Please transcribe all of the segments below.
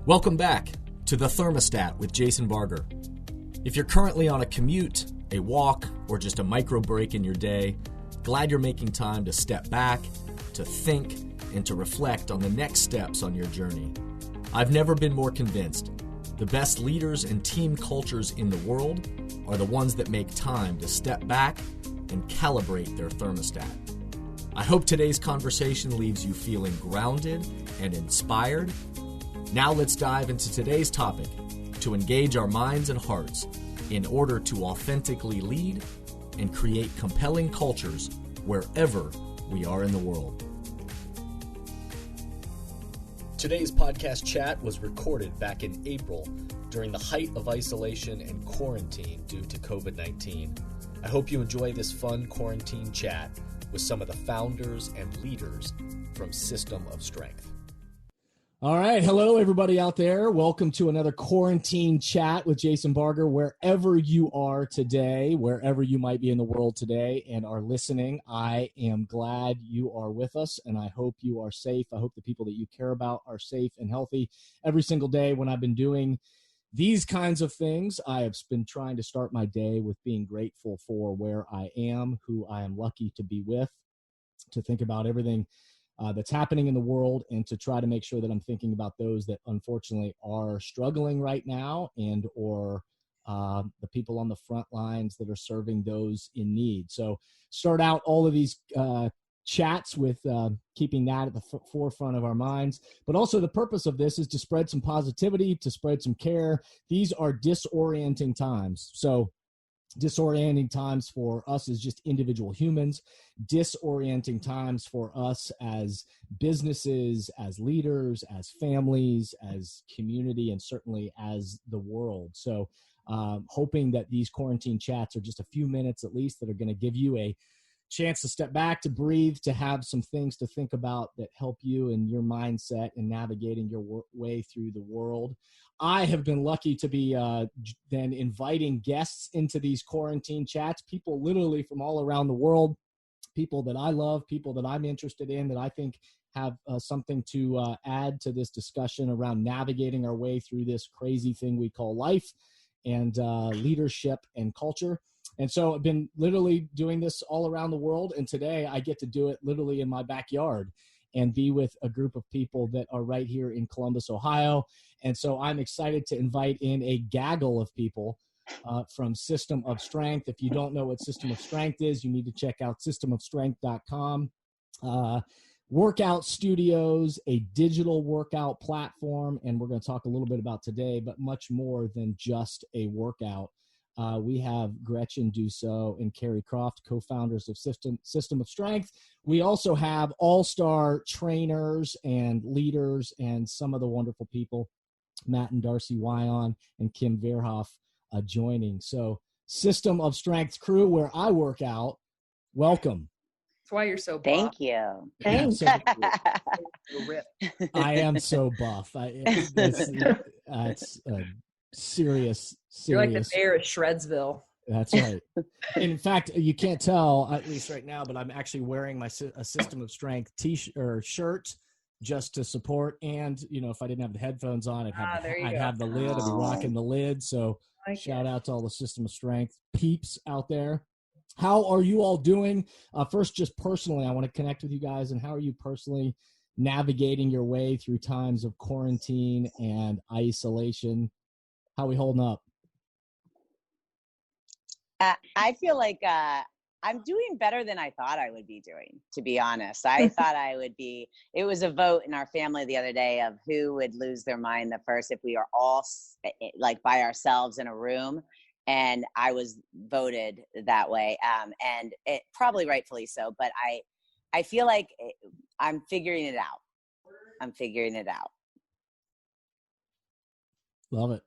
Welcome back to The Thermostat with Jason Barger. If you're currently on a commute, a walk, or just a micro break in your day, glad you're making time to step back, to think, and to reflect on the next steps on your journey. I've never been more convinced. The best leaders and team cultures in the world are the ones that make time to step back and calibrate their thermostat. I hope today's conversation leaves you feeling grounded and inspired. Now let's dive into today's topic to engage our minds and hearts in order to authentically lead and create compelling cultures wherever we are in the world. Today's podcast chat was recorded back in April during the height of isolation and quarantine due to COVID-19. I hope you enjoy this fun quarantine chat with some of the founders and leaders from System of Strength. All right. Hello, everybody out there. Welcome to another quarantine chat with Jason Barger, wherever you are today, wherever you might be in the world today and are listening. I am glad you are with us, and I hope you are safe. I hope the people that you care about are safe and healthy. Every single day when I've been doing these kinds of things, I have been trying to start my day with being grateful for where I am, who I am lucky to be with, to think about everything that's happening in the world, and to try to make sure that I'm thinking about those that unfortunately are struggling right now, and or the people on the front lines that are serving those in need. So start out all of these chats with keeping that at the forefront of our minds. But also the purpose of this is to spread some positivity, to spread some care. These are disorienting times. So disorienting times for us as just individual humans, disorienting times for us as businesses, as leaders, as families, as community, and certainly as the world. So hoping that these quarantine chats are just a few minutes at least that are going to give you a chance to step back, to breathe, to have some things to think about that help you in your mindset and navigating your way through the world. I have been lucky to be then inviting guests into these quarantine chats, people literally from all around the world, people that I love, people that I'm interested in, that I think have something to add to this discussion around navigating our way through this crazy thing we call life, and leadership and culture. And so I've been literally doing this all around the world. And today I get to do it literally in my backyard and be with a group of people that are right here in Columbus, Ohio. And so I'm excited to invite in a gaggle of people from System of Strength. If you don't know what System of Strength is, you need to check out systemofstrength.com. Workout studios, a digital workout platform. And we're going to talk a little bit about today, but much more than just a workout. We have Gretchen, Dusseau, and Keri, Croft, co-founders of System of Strength. We also have all-star trainers and leaders and some of the wonderful people, Matt and Darcy Wyon and Kim Verhoff, joining. So System of Strength crew, where I work out, welcome. That's why you're so buff. Thank you. Thanks. I am so buff. It's serious. You're like the mayor of Shredsville. That's right. In fact, you can't tell, at least right now, but I'm actually wearing my a System of Strength t-shirt or shirt just to support. And, you know, if I didn't have the headphones on, I'd have the lid. I'd be rocking the lid. So shout out to all the System of Strength peeps out there. How are you all doing? First, just personally, I want to connect with you guys. And how are you personally navigating your way through times of quarantine and isolation? How are we holding up? I feel like I'm doing better than I thought I would be doing, to be honest. I thought I would be. It was a vote in our family the other day of who would lose their mind the first if we are all like by ourselves in a room. And I was voted that way. And it probably rightfully so. But I feel like I'm figuring it out. Love it.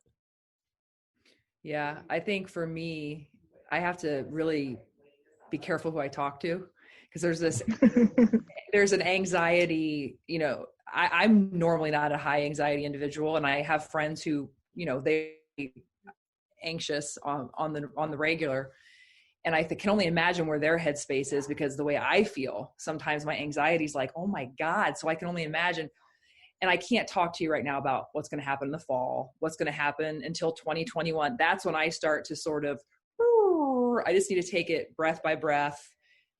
Yeah, I think for me, I have to really be careful who I talk to, because there's an anxiety, you know, I'm normally not a high anxiety individual, and I have friends who, you know, they anxious on the regular, and I can only imagine where their headspace is, because the way I feel, sometimes my anxiety is like, oh my God. So I can only imagine. And I can't talk to you right now about what's going to happen in the fall, what's going to happen until 2021. That's when I start to sort of, I just need to take it breath by breath,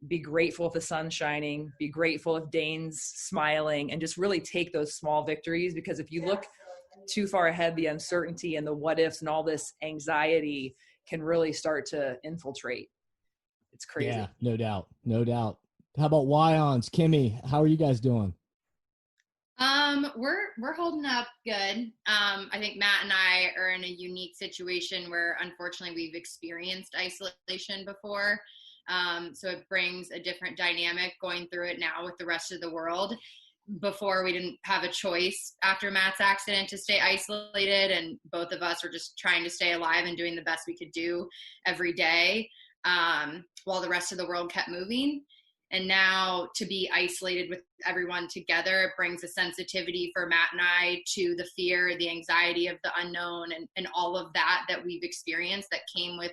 be grateful if the sun's shining, be grateful if Dane's smiling, and just really take those small victories. Because if you look too far ahead, the uncertainty and the what ifs and all this anxiety can really start to infiltrate. It's crazy. Yeah, no doubt. No doubt. How about Y-ons? Kimmy, how are you guys doing? We're holding up good. I think Matt and I are in a unique situation where unfortunately we've experienced isolation before. So it brings a different dynamic going through it now with the rest of the world. Before, we didn't have a choice after Matt's accident to stay isolated, and both of us were just trying to stay alive and doing the best we could do every day, while the rest of the world kept moving. And now to be isolated with everyone together, it brings a sensitivity for Matt and I to the fear, the anxiety of the unknown, and all of that we've experienced that came with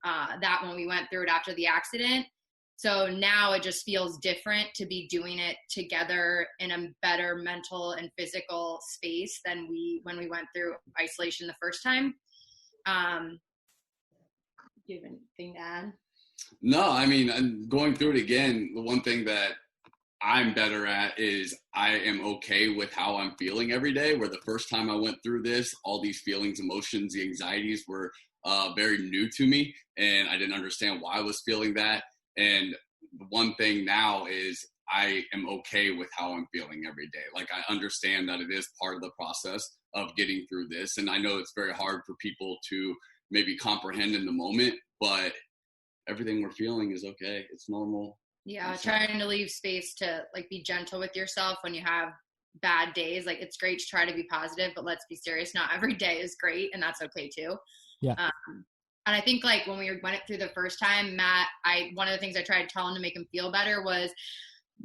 that when we went through it after the accident. So now it just feels different to be doing it together in a better mental and physical space than when we went through isolation the first time. Do you have anything to add? No, I mean, going through it again, the one thing that I'm better at is I am okay with how I'm feeling every day, where the first time I went through this, all these feelings, emotions, the anxieties were very new to me, and I didn't understand why I was feeling that. And the one thing now is I am okay with how I'm feeling every day. Like, I understand that it is part of the process of getting through this. And I know it's very hard for people to maybe comprehend in the moment, but everything we're feeling is okay. It's normal. Yeah, trying to leave space to like be gentle with yourself when you have bad days. Like, it's great to try to be positive, but let's be serious. Not every day is great, and that's okay too. Yeah. And I think like when we went it through the first time, Matt, one of the things I tried to tell him to make him feel better was,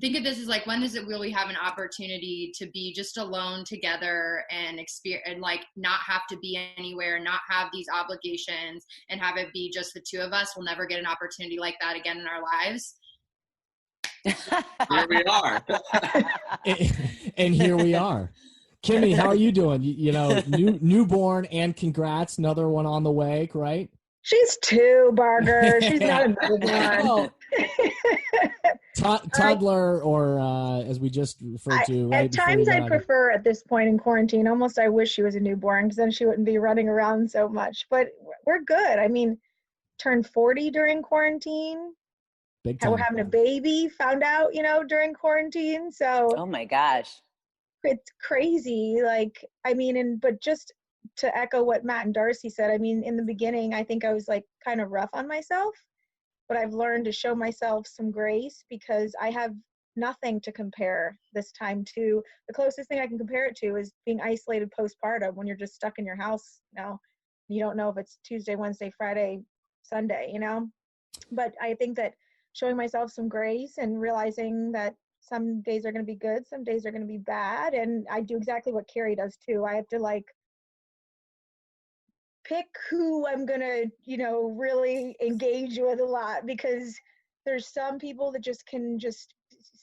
think of this as like, when will we have an opportunity to be just alone together and experience, and like not have to be anywhere, not have these obligations, and have it be just the two of us. We'll never get an opportunity like that again in our lives. Here we are. And here we are. Kimmy, how are you doing? You know, newborn, and congrats, another one on the way, right? She's 2, Barger. She's not a newborn. Toddler, or as we just referred to. Right, at times, I prefer at this point in quarantine. Almost, I wish she was a newborn, because then she wouldn't be running around so much. But we're good. I mean, turned 40 during quarantine. Big time. We're having a baby. Found out, during quarantine. So. Oh my gosh. It's crazy. Like, I mean, but just to echo what Matt and Darcy said, I mean, in the beginning, I think I was like kind of rough on myself, but I've learned to show myself some grace, because I have nothing to compare this time to. The closest thing I can compare it to is being isolated postpartum, when you're just stuck in your house. You don't know if it's Tuesday, Wednesday, Friday, Sunday, but I think that showing myself some grace and realizing that some days are going to be good, some days are going to be bad. And I do exactly what Keri does too. I have to like pick who I'm going to, really engage with a lot, because there's some people that just can just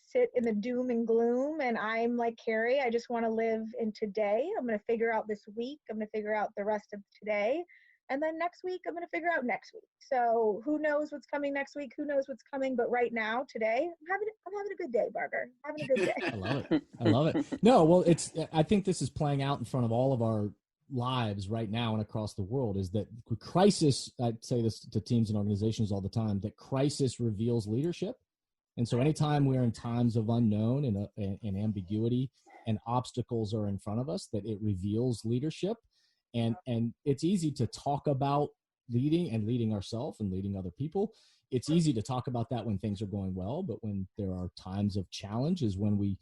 sit in the doom and gloom. And I'm like Keri, I just want to live in today. I'm going to figure out this week. I'm going to figure out the rest of today. And then next week, I'm going to figure out next week. So who knows what's coming next week? Who knows what's coming? But right now, today, I'm having a good day, Barger. I'm having a good day. I love it. I love it. No, well, I think this is playing out in front of all of our lives right now and across the world, is that crisis, I say this to teams and organizations all the time, that crisis reveals leadership. And so anytime we're in times of unknown and ambiguity and obstacles are in front of us, that it reveals leadership. And it's easy to talk about leading ourselves and leading other people. It's easy to talk about that when things are going well, but when there are times of challenge is when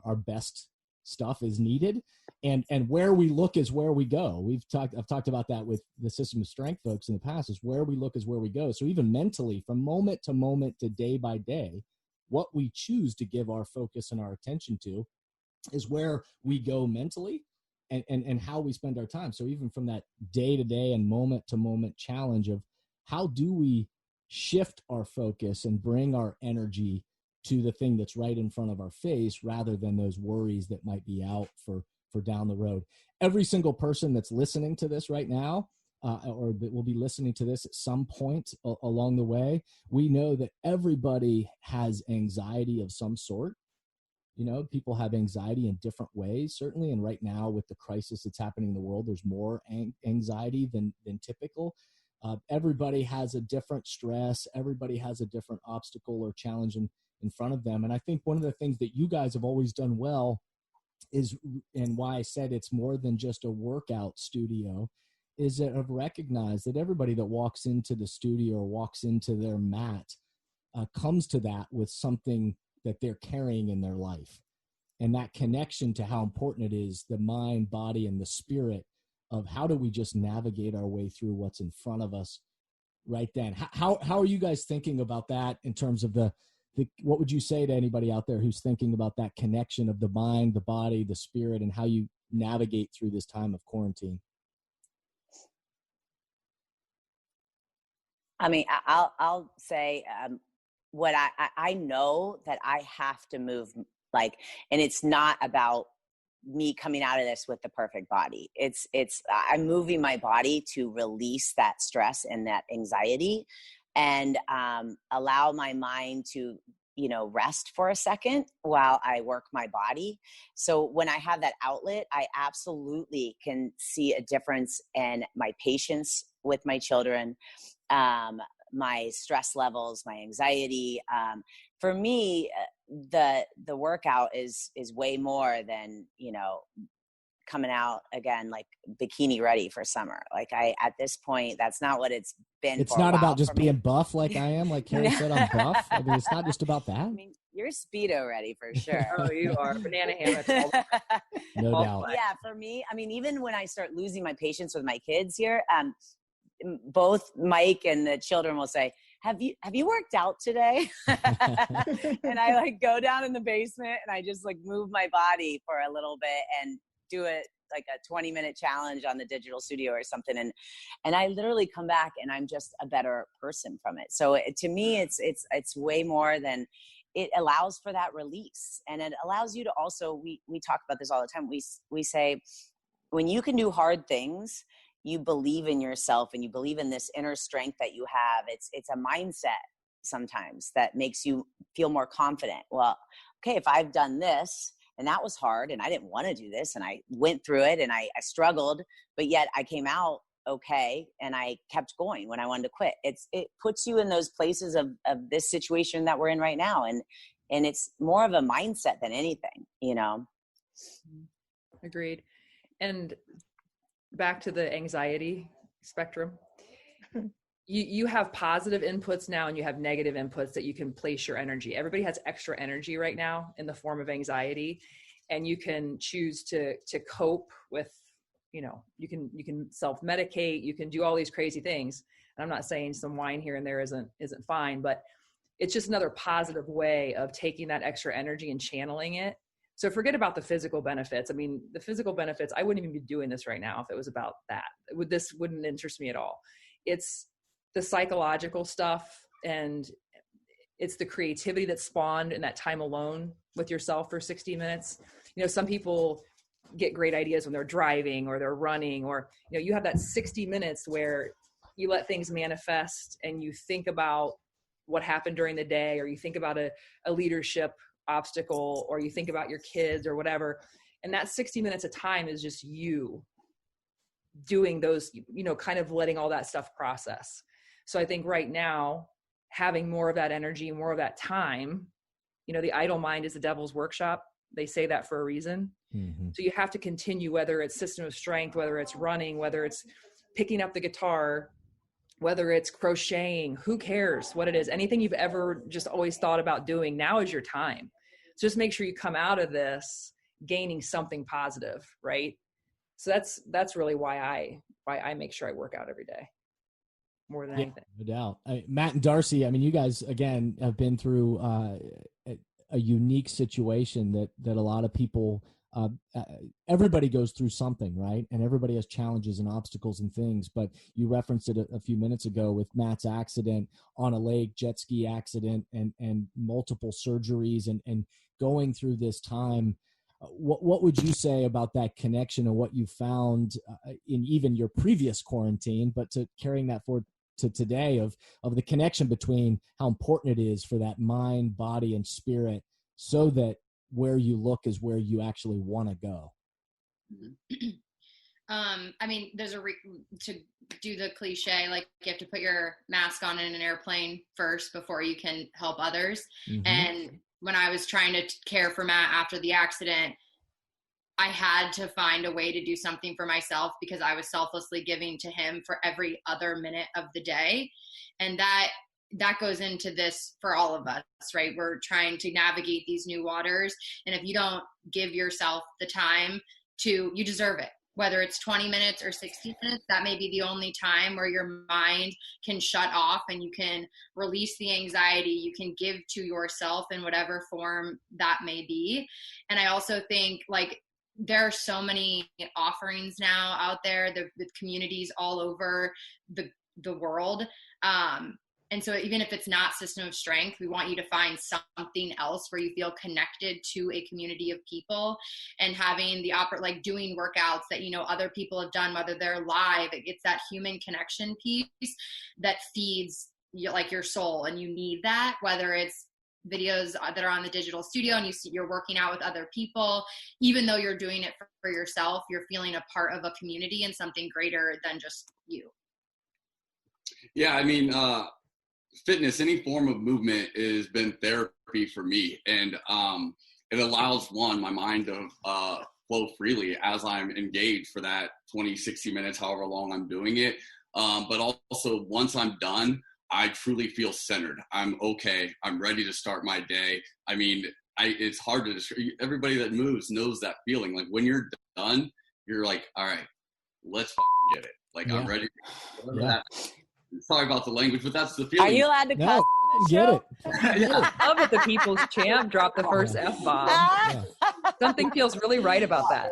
our best stuff is needed. And where we look is where we go. I've talked about that with the System of Strength folks in the past, is where we look is where we go. So even mentally, from moment to moment to day by day, what we choose to give our focus and our attention to is where we go mentally. And how we spend our time. So even from that day-to-day and moment-to-moment challenge of how do we shift our focus and bring our energy to the thing that's right in front of our face, rather than those worries that might be out for for down the road. Every single person that's listening to this right now, or that will be listening to this at some point along the way, we know that everybody has anxiety of some sort. You know, people have anxiety in different ways, certainly. And right now with the crisis that's happening in the world, there's more anxiety than typical. Everybody has a different stress. Everybody has a different obstacle or challenge in front of them. And I think one of the things that you guys have always done well is, and why I said it's more than just a workout studio, is that I've recognized that everybody that walks into the studio or walks into their mat comes to that with something that they're carrying in their life. And that connection to how important it is, the mind, body, and the spirit of how do we just navigate our way through what's in front of us right then. How are you guys thinking about that in terms of what would you say to anybody out there who's thinking about that connection of the mind, the body, the spirit, and how you navigate through this time of quarantine? I mean, I'll say what I know that I have to move, like, and it's not about me coming out of this with the perfect body. It's I'm moving my body to release that stress and that anxiety, and allow my mind to, you know, rest for a second while I work my body. So when I have that outlet, I absolutely can see a difference in my patience with my children, my stress levels, my anxiety. For me, the workout is way more than, you know, coming out again like bikini ready for summer. Like at this point, that's not what it's been. It's not about just being buff like I am, like Keri said, I'm buff. I mean, it's not just about that. I mean, you're Speedo ready for sure. Oh, you are. Banana hammocks. No doubt. Yeah, for me, I mean, even when I start losing my patience with my kids here, both Mike and the children will say, have you worked out today? And I like go down in the basement and I just like move my body for a little bit and do it like a 20-minute challenge on the digital studio or something. And I literally come back and I'm just a better person from it. So to me, it's way more than, it allows for that release. And it allows you to also, we talk about this all the time. We say, when you can do hard things, you believe in yourself and you believe in this inner strength that you have. It's a mindset sometimes that makes you feel more confident. Well, okay, if I've done this and that was hard and I didn't want to do this and I went through it and I struggled, but yet I came out okay and I kept going when I wanted to quit. It puts you in those places of this situation that we're in right now. And it's more of a mindset than anything, you know? Agreed. And back to the anxiety spectrum, you have positive inputs now and you have negative inputs that you can place your energy. Everybody has extra energy right now in the form of anxiety, and you can choose to cope with, you know, you can self-medicate, you can do all these crazy things. And I'm not saying some wine here and there isn't fine, but it's just another positive way of taking that extra energy and channeling it. So forget about the physical benefits. I mean, the physical benefits, I wouldn't even be doing this right now if it was about that. This wouldn't interest me at all. It's the psychological stuff, and it's the creativity that's spawned in that time alone with yourself for 60 minutes. You know, some people get great ideas when they're driving or they're running, or, you know, you have that 60 minutes where you let things manifest and you think about what happened during the day, or you think about a leadership obstacle, or you think about your kids or whatever. And that 60 minutes of time is just you doing those, you know, kind of letting all that stuff process. So I think right now, having more of that energy, more of that time, you know, the idle mind is the devil's workshop. They say that for a reason. Mm-hmm. So you have to continue, whether it's system of strength, whether it's running, whether it's picking up the guitar, whether it's crocheting, who cares what it is, anything you've ever just always thought about doing, now is your time. So just make sure you come out of this gaining something positive, right? So that's really why I make sure I work out every day more than anything. No doubt. Matt and Darcy, I mean, you guys, again, have been through a unique situation that a lot of people, everybody goes through something, right? And everybody has challenges and obstacles and things, but you referenced it a few minutes ago with Matt's accident on a lake, jet ski accident, and multiple surgeries and going through this time. What would you say about that connection and what you found in even your previous quarantine, but to carrying that forward to today of the connection between how important it is for that mind, body, and spirit, so that where you look is where you actually want to go? I mean, there's to do the cliche, like you have to put your mask on in an airplane first before you can help others. Mm-hmm. And when I was trying to care for Matt after the accident, I had to find a way to do something for myself because I was selflessly giving to him for every other minute of the day. And that goes into this for all of us, right? We're trying to navigate these new waters. And if you don't give yourself the time you deserve it. Whether it's 20 minutes or 60 minutes, that may be the only time where your mind can shut off and you can release the anxiety. You can give to yourself in whatever form that may be. And I also think, like, there are so many offerings now out there with communities all over the world. And so even if it's not System of Strength, we want you to find something else where you feel connected to a community of people, and having the like doing workouts that, you know, other people have done, whether they're live. It's that human connection piece that feeds like your soul, and you need that, whether it's videos that are on the digital studio and you're working out with other people. Even though you're doing it for yourself, you're feeling a part of a community and something greater than just you. Yeah, I mean, fitness, any form of movement has been therapy for me. And it allows my mind to flow freely as I'm engaged for that 20, 60 minutes, however long I'm doing it. But also once I'm done, I truly feel centered. I'm okay. I'm ready to start my day. I mean, it's hard to describe. Everybody that moves knows that feeling. Like when you're done, you're like, all right, let's fucking get it. Like, I'm ready. Sorry about the language, but that's the feeling. Are you allowed to cuss? Get it. I love that the people's champ dropped the first F-bomb. Something feels really right about that.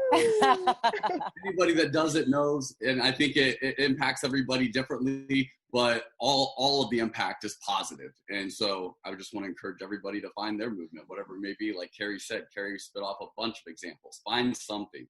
Anybody that does it knows, and I think it impacts everybody differently, but all of the impact is positive. And so I just want to encourage everybody to find their movement, whatever it may be. Like Keri said, Keri spit off a bunch of examples. Find something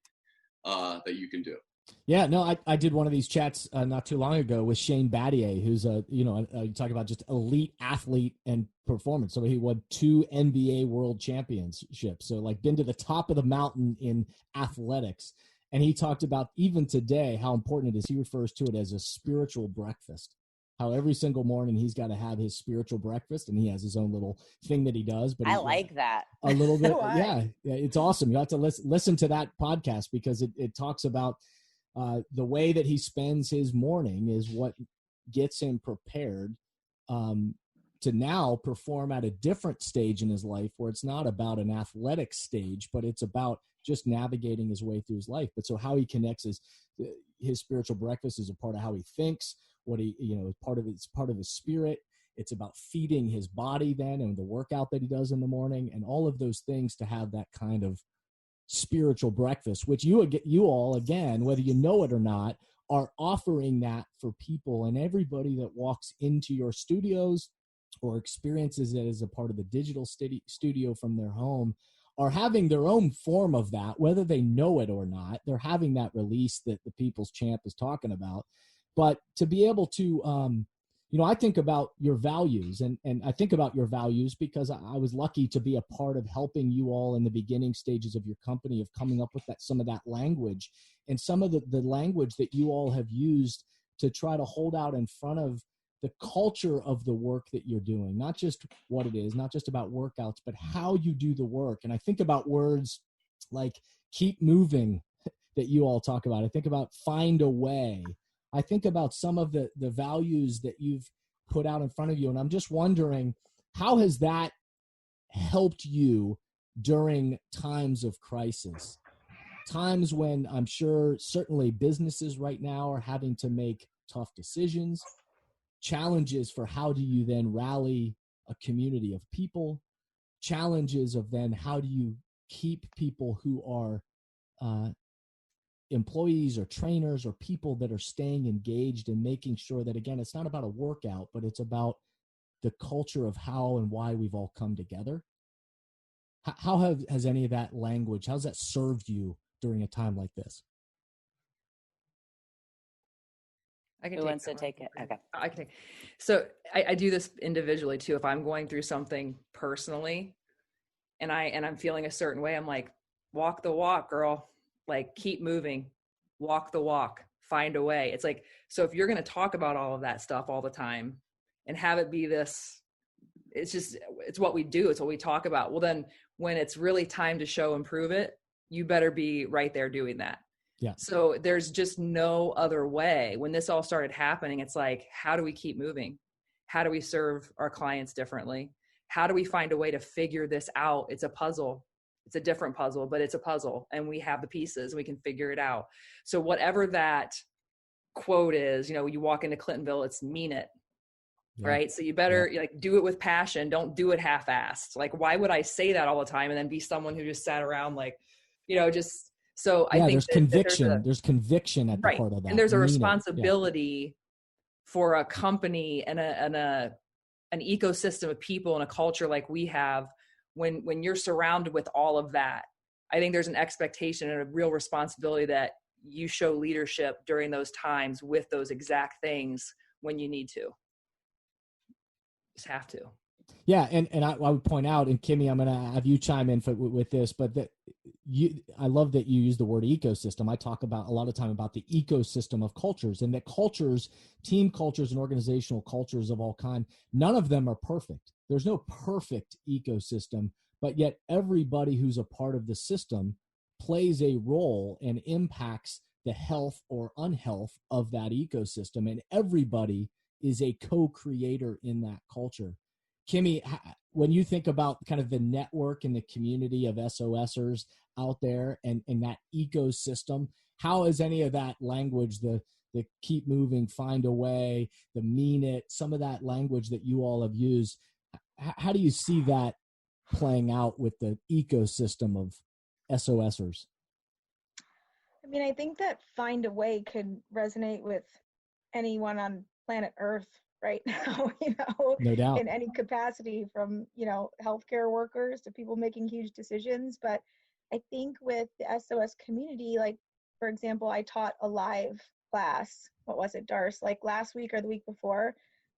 that you can do. Yeah, no, I did one of these chats not too long ago with Shane Battier, who's you talk about just elite athlete and performance. So he won 2 NBA World Championships. So like been to the top of the mountain in athletics. And he talked about even today how important it is. He refers to it as a spiritual breakfast. How every single morning he's got to have his spiritual breakfast, and he has his own little thing that he does. But I like that a little bit. Yeah, it's awesome. You have to listen to that podcast because it talks about the way that he spends his morning is what gets him prepared to now perform at a different stage in his life, where it's not about an athletic stage, but it's about just navigating his way through his life. But so how he connects his spiritual breakfast is a part of how he thinks. What he, it's part of his spirit. It's about feeding his body then, and the workout that he does in the morning, and all of those things to have that kind of spiritual breakfast, which you all, again, whether you know it or not, are offering that for people. And everybody that walks into your studios or experiences it as a part of the digital studio from their home are having their own form of that, whether they know it or not. They're having that release that the People's Champ is talking about. But to be able to, I think about your values, and I think about your values because I was lucky to be a part of helping you all in the beginning stages of your company, of coming up with some of that language, and some of the language that you all have used to try to hold out in front of the culture of the work that you're doing, not just what it is, not just about workouts, but how you do the work. And I think about words like keep moving that you all talk about. I think about find a way. I think about some of the values that you've put out in front of you. And I'm just wondering, how has that helped you during times of crisis? Times when I'm sure certainly businesses right now are having to make tough decisions, challenges for how do you then rally a community of people, challenges of then how do you keep people who are employees or trainers or people that are staying engaged and making sure that, again, it's not about a workout, but it's about the culture of how and why we've all come together. How has any of that language, how's that served you during a time like this? Who wants to take it? Okay. I can take. So I do this individually too. If I'm going through something personally and I'm feeling a certain way, I'm like, walk the walk, girl. Like, keep moving, walk the walk, find a way. It's like, so if you're going to talk about all of that stuff all the time and have it be this, it's what we do. It's what we talk about. Well, then when it's really time to show and prove it, you better be right there doing that. Yeah. So there's just no other way. When this all started happening, it's like, how do we keep moving? How do we serve our clients differently? How do we find a way to figure this out? It's a puzzle. It's a different puzzle, but it's a puzzle, and we have the pieces. We can figure it out. So whatever that quote is, you walk into Clintonville, it's mean it. Yeah. Right. So you better like do it with passion. Don't do it half-assed. Like, why would I say that all the time and then be someone who just sat around like, just, so I think there's conviction. There's conviction at the heart of that. And there's a responsibility for a company and an ecosystem of people and a culture like we have. When you're surrounded with all of that, I think there's an expectation and a real responsibility that you show leadership during those times with those exact things when you need to. Just have to. Yeah, and I would point out, and Kimmy, I'm going to have you chime in with this, but I love that you use the word ecosystem. I talk about a lot of time about the ecosystem of cultures, and that cultures, team cultures and organizational cultures of all kind, none of them are perfect. There's no perfect ecosystem, but yet everybody who's a part of the system plays a role and impacts the health or unhealth of that ecosystem, and everybody is a co-creator in that culture. Kimmy, when you think about kind of the network and the community of SOSers out there and that ecosystem, how is any of that language, the keep moving, find a way, the mean it, some of that language that you all have used, how do you see that playing out with the ecosystem of SOSers? I mean, I think that find a way could resonate with anyone on planet Earth right now, no doubt, in any capacity, from, healthcare workers to people making huge decisions. But I think with the SOS community, like, for example, I taught a live class, what was it, Darce, like last week or the week before.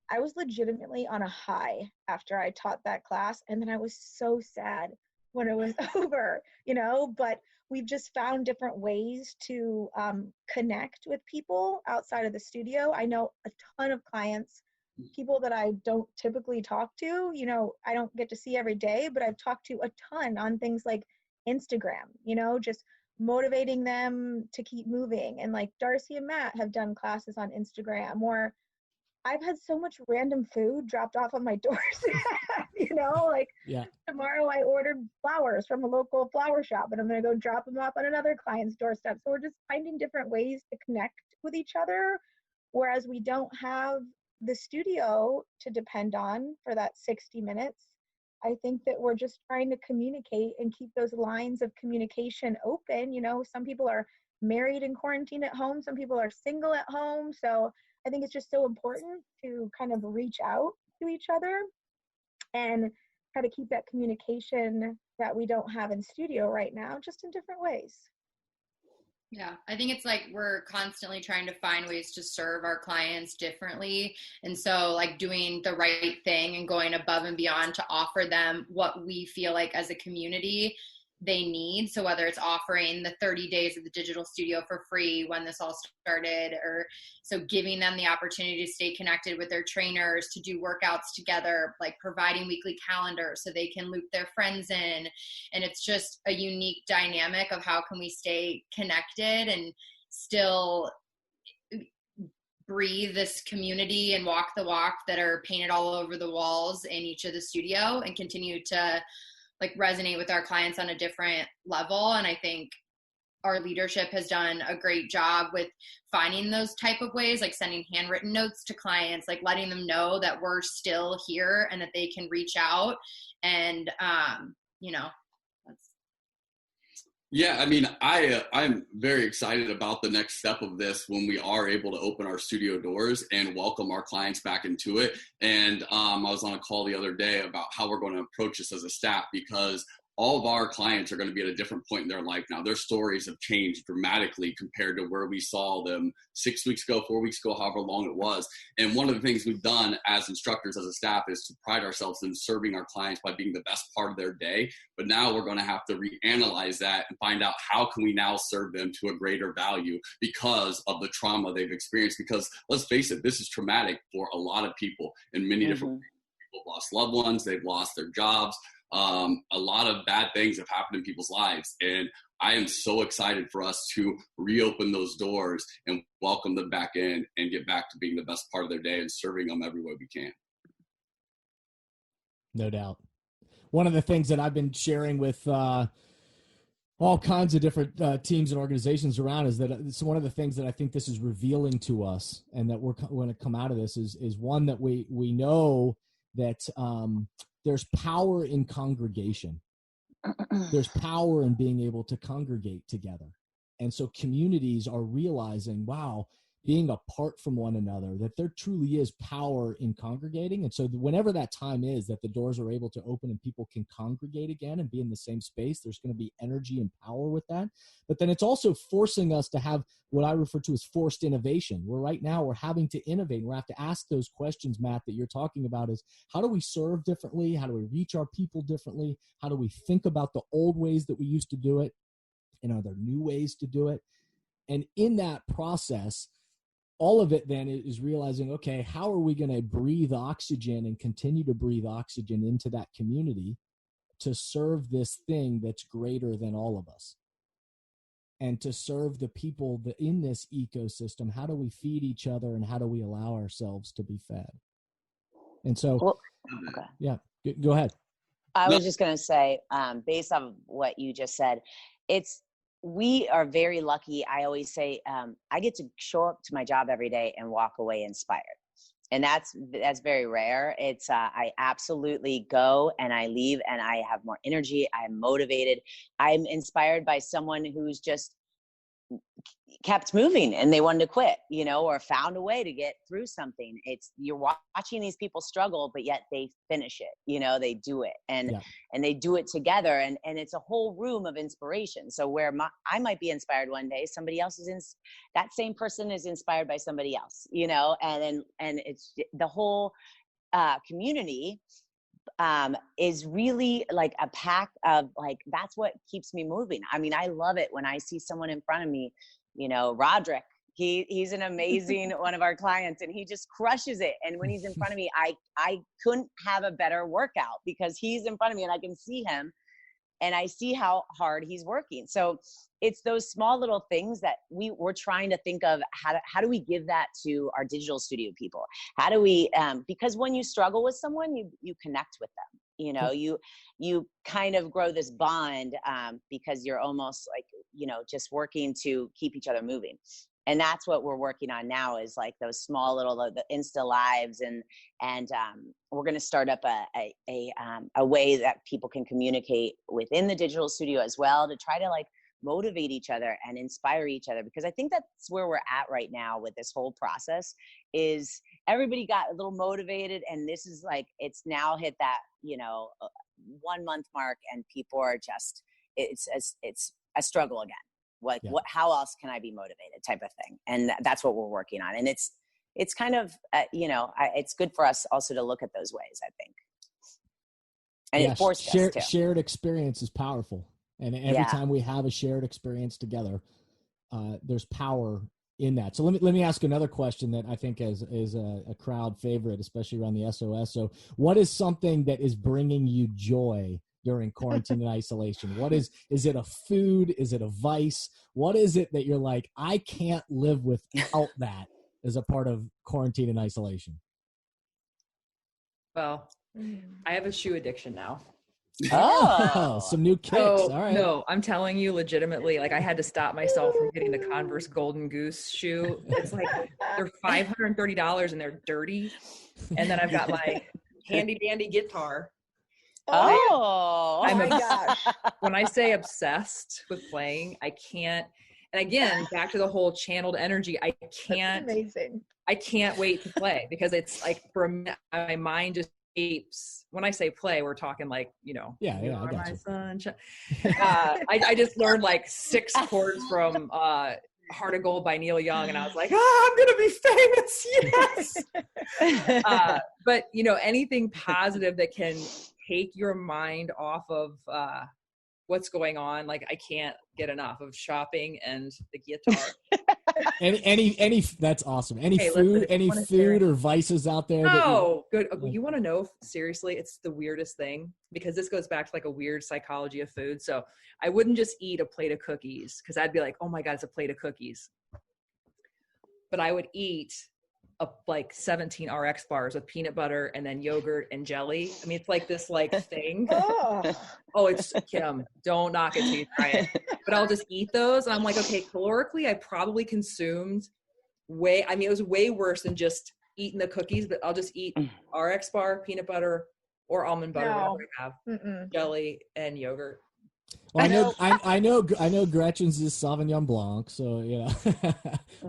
I was legitimately on a high after I taught that class. And then I was so sad when it was over, but we've just found different ways to connect with people outside of the studio. I know a ton of clients, people that I don't typically talk to, I don't get to see every day, but I've talked to a ton on things like Instagram, just motivating them to keep moving. And like Darcy and Matt have done classes on Instagram, or I've had so much random food dropped off on my doorstep, tomorrow I ordered flowers from a local flower shop and I'm going to go drop them off on another client's doorstep. So we're just finding different ways to connect with each other, whereas we don't have the studio to depend on for that 60 minutes. I think that we're just trying to communicate and keep those lines of communication open. Some people are married in quarantine at home. Some people are single at home. So I think it's just so important to kind of reach out to each other and try to keep that communication that we don't have in studio right now, just in different ways. Yeah, I think it's like we're constantly trying to find ways to serve our clients differently. And so like doing the right thing and going above and beyond to offer them what we feel like as a community they need. So whether it's offering the 30 days of the digital studio for free when this all started, or so giving them the opportunity to stay connected with their trainers, to do workouts together, like providing weekly calendars so they can loop their friends in. And it's just a unique dynamic of how can we stay connected and still breathe this community and walk the walk that are painted all over the walls in each of the studio, and continue to like resonate with our clients on a different level. And I think our leadership has done a great job with finding those type of ways, like sending handwritten notes to clients, like letting them know that we're still here and that they can reach out. And, Yeah, I mean, I'm very excited about the next step of this when we are able to open our studio doors and welcome our clients back into it. And I was on a call the other day about how we're going to approach this as a staff, because all of our clients are going to be at a different point in their life now. Their stories have changed dramatically compared to where we saw them 6 weeks ago, 4 weeks ago, however long it was. And one of the things we've done as instructors, as a staff, is to pride ourselves in serving our clients by being the best part of their day. But now we're going to have to reanalyze that and find out how can we now serve them to a greater value because of the trauma they've experienced. Because let's face it, this is traumatic for a lot of people in many different ways. People have lost loved ones, they've lost their jobs. A lot of bad things have happened in people's lives. And I am so excited for us to reopen those doors and welcome them back in and get back to being the best part of their day and serving them every way we can. No doubt. One of the things that I've been sharing with all kinds of different teams and organizations around is that it's one of the things that I think this is revealing to us, and that we're going to come out of this is one that we know that there's power in congregation. There's power in being able to congregate together. And so communities are realizing, wow, being apart from one another, that there truly is power in congregating. And so whenever that time is that the doors are able to open and people can congregate again and be in the same space, there's going to be energy and power with that. But then it's also forcing us to have what I refer to as forced innovation, where right now we're having to innovate. We have to ask those questions, Matt, that you're talking about, is how do we serve differently? How do we reach our people differently? How do we think about the old ways that we used to do it? And are there new ways to do it? And in that process, all of it then is realizing, okay, how are we going to breathe oxygen and continue to breathe oxygen into that community to serve this thing that's greater than all of us? And to serve the people that in this ecosystem, how do we feed each other and how do we allow ourselves to be fed? And so, okay. Yeah, go ahead. I was just going to say, based on what you just said, we are very lucky. I always say, I get to show up to my job every day and walk away inspired. And that's very rare. It's, I absolutely go and I leave and I have more energy. I'm motivated. I'm inspired by someone who's just kept moving and they wanted to quit, or found a way to get through something. You're watching these people struggle, but yet they finish it, they do it and they do it together. And it's a whole room of inspiration. So where I might be inspired one day, somebody else that same person is inspired by somebody else, and it's the whole community is really like a pack of that's what keeps me moving. I mean, I love it when I see someone in front of me, Roderick, he's an amazing one of our clients and he just crushes it. And when he's in front of me, I couldn't have a better workout because he's in front of me and I can see him and I see how hard he's working. So it's those small little things that we're trying to think of how do we give that to our digital studio people? How do we, because when you struggle with someone, you connect with them, you kind of grow this bond because you're almost like, just working to keep each other moving. And that's what we're working on now is like those small little, the Insta lives and we're going to start up a way that people can communicate within the digital studio as well to try to motivate each other and inspire each other, because I think that's where we're at right now with this whole process is everybody got a little motivated and this is it's now hit that 1 month mark and people are just it's a struggle again. How else can I be motivated type of thing, and that's what we're working on. And it's kind of it's good for us also to look at those ways, I think, and it forced us to. Shared experience is powerful. And every time we have a shared experience together, there's power in that. So let me ask another question that I think is a crowd favorite, especially around the SOS. So what is something that is bringing you joy during quarantine and isolation? What is it a food? Is it a vice? What is it that you're like, I can't live without that as a part of quarantine and isolation? Well, I have a shoe addiction now. Oh, some new kicks. All right. No, I'm telling you legitimately, I had to stop myself from getting the Converse Golden Goose shoe. It's they're $530 and they're dirty. And then I've got my handy dandy guitar. Oh my gosh. When I say obsessed with playing, I can't. And again, back to the whole channeled energy, I can't. That's amazing. I can't wait to play because it's for a minute, my mind just when I say play, we're talking like, you know, Yeah, you I are got my you. sunshine. I just learned like 6 chords from Heart of Gold by Neil Young, and I was like, I'm gonna be famous, yes. But you know, anything positive that can take your mind off of what's going on, like I can't get enough of shopping and the guitar. Any that's awesome. Any Hey, food, listen, any food or vices out there? Oh, good. You want to know, seriously, it's the weirdest thing, because this goes back to like a weird psychology of food. So I wouldn't just eat a plate of cookies, because I'd be like, oh my God, it's a plate of cookies. But I would eat like 17 RX bars with peanut butter and then yogurt and jelly. I mean, it's like this like thing. Oh, it's Kim. Don't knock it till you try it. But I'll just eat those. And I'm like, okay, calorically, I probably consumed it was way worse than just eating the cookies, but I'll just eat RX bar, peanut butter, or almond butter, whatever I have, jelly and yogurt. Well, I know Gretchen's is Sauvignon Blanc, so you know.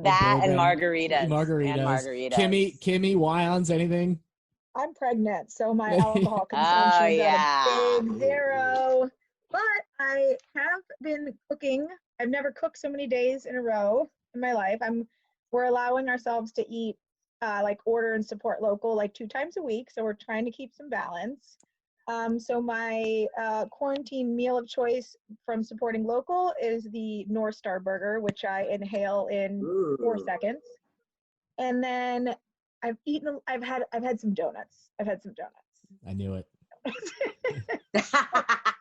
That and margaritas. Kimmy, Wyons, anything? I'm pregnant, so my alcohol consumption is at a big 0. But I have been cooking. I've never cooked so many days in a row in my life. We're allowing ourselves to eat, like order and support local, like 2 times a week. So we're trying to keep some balance. So my quarantine meal of choice from supporting local is the North Star burger, which I inhale in 4 seconds. And then I've had some donuts. I knew it.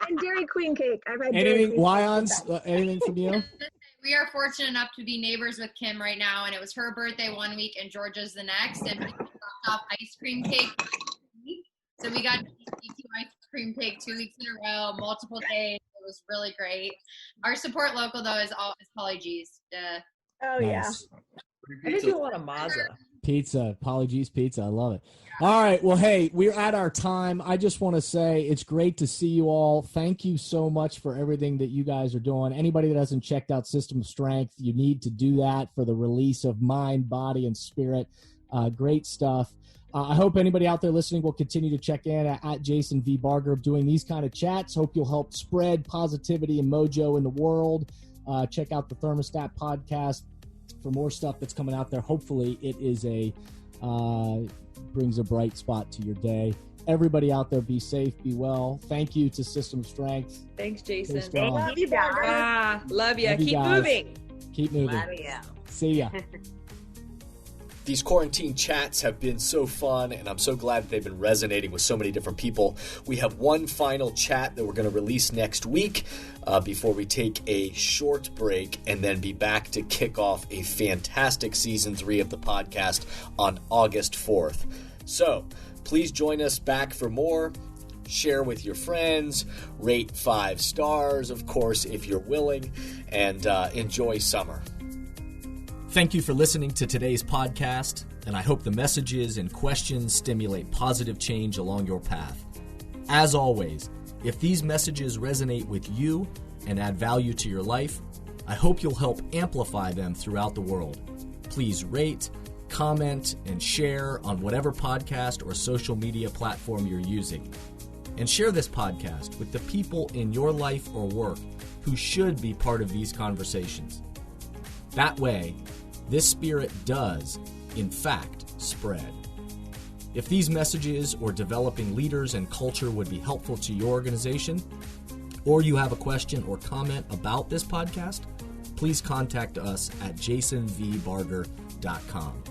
And Dairy Queen cake. I've had anything Wyons, anything from you? We are fortunate enough to be neighbors with Kim right now, and it was her birthday one week and Georgia's the next, and we dropped off ice cream cake. So we got ice cream cake 2 weeks in a row, multiple days. It was really great. Our support local though is Polly G's. Oh nice. Yeah. I do a lot of Mazza. Pizza, Polly G's Pizza. I love it. All right. Well, hey, we're at our time. I just want to say it's great to see you all. Thank you so much for everything that you guys are doing. Anybody that hasn't checked out System of Strength, you need to do that for the release of mind, body, and spirit. Great stuff. I hope anybody out there listening will continue to check in at Jason V. Barger doing these kind of chats. Hope you'll help spread positivity and mojo in the world. Check out the Thermostat podcast for more stuff that's coming out there. Hopefully it is brings a bright spot to your day. Everybody out there, be safe, be well. Thank you to System Strength. Thanks, Jason. Love you, Barger. Love you. Keep moving. Keep moving. Love you. See ya. These quarantine chats have been so fun, and I'm so glad that they've been resonating with so many different people. We have one final chat that we're going to release next week before we take a short break and then be back to kick off a fantastic Season 3 of the podcast on August 4th. So please join us back for more. Share with your friends. Rate 5 stars, of course, if you're willing, and enjoy summer. Thank you for listening to today's podcast, and I hope the messages and questions stimulate positive change along your path. As always, if these messages resonate with you and add value to your life, I hope you'll help amplify them throughout the world. Please rate, comment, and share on whatever podcast or social media platform you're using. And share this podcast with the people in your life or work who should be part of these conversations. That way, this spirit does, in fact, spread. If these messages or developing leaders and culture would be helpful to your organization, or you have a question or comment about this podcast, please contact us at jasonvbarger.com.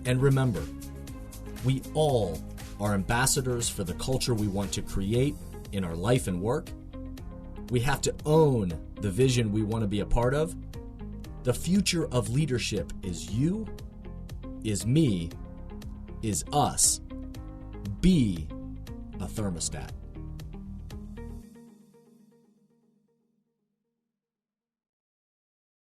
And remember, we all are ambassadors for the culture we want to create in our life and work. We have to own the vision we want to be a part of. The future of leadership is you, is me, is us. Be a thermostat.